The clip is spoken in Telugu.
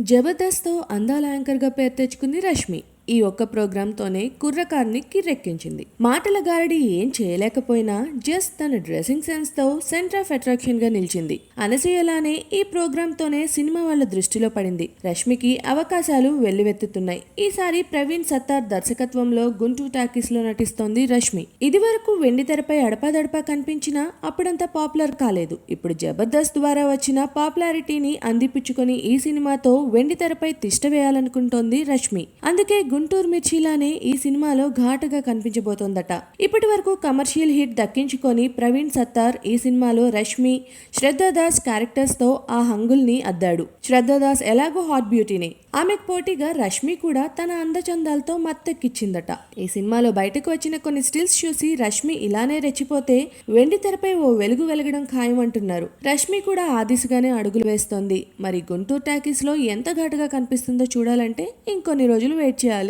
జబర్దస్త్తో అందాల యాంకర్గా పేరు తెచ్చుకుంది రష్మి. ఈ ఒక్క ప్రోగ్రాంతోనే కుర్రకార్ని కిర్రెక్కించింది. మాటల గారడి ఏం చేయలేకపోయినా జస్ట్ తన డ్రెస్సింగ్ సెన్స్ తో సెంటర్ ఆఫ్ అట్రాక్షన్ గా నిలిచింది. అనసూయలానే ఈ ప్రోగ్రాంతోనే సినిమా వాళ్ళ దృష్టిలో పడింది. రష్మికి అవకాశాలు వెల్లువెత్తుతున్నాయి. ఈసారి ప్రవీణ్ సత్తార్ దర్శకత్వంలో గుంటూరు టాకీస్ లో నటిస్తోంది రష్మి. ఇదివరకు వెండితెరపై అడపాదడపా కనిపించినా అప్పుడంత పాపులర్ కాలేదు. ఇప్పుడు జబర్దస్త్ ద్వారా వచ్చిన పాపులారిటీని అందిపుచ్చుకొని ఈ సినిమాతో వెండితెరపై తిష్ట వేయాలనుకుంటోంది రష్మి. అందుకే గుంటూరు మిర్చిలానే ఈ సినిమాలో ఘాటుగా కనిపించబోతోందట. ఇప్పటి వరకు కమర్షియల్ హిట్ దక్కించుకొని ప్రవీణ్ సత్తార్ ఈ సినిమాలో రష్మి, శ్రద్ధాదాస్ క్యారెక్టర్స్ తో ఆ హంగుల్ని అద్దాడు. శ్రద్ధాదాస్ ఎలాగో హాట్ బ్యూటీనే. ఆమెకు పోటీగా రష్మి కూడా తన అందచందాలతో మత్తెక్కిచ్చిందట. ఈ సినిమాలో బయటకు వచ్చిన కొన్ని స్టిల్స్ చూసి రష్మి ఇలానే రెచ్చిపోతే వెండి తెరపై ఓ వెలుగు వెలగడం ఖాయం అంటున్నారు. రష్మి కూడా ఆ దిశగానే అడుగులు వేస్తోంది. మరి గుంటూరు టాకీస్ లో ఎంత ఘాటుగా కనిపిస్తుందో చూడాలంటే ఇంకొన్ని రోజులు వెయిట్ చేయాలి.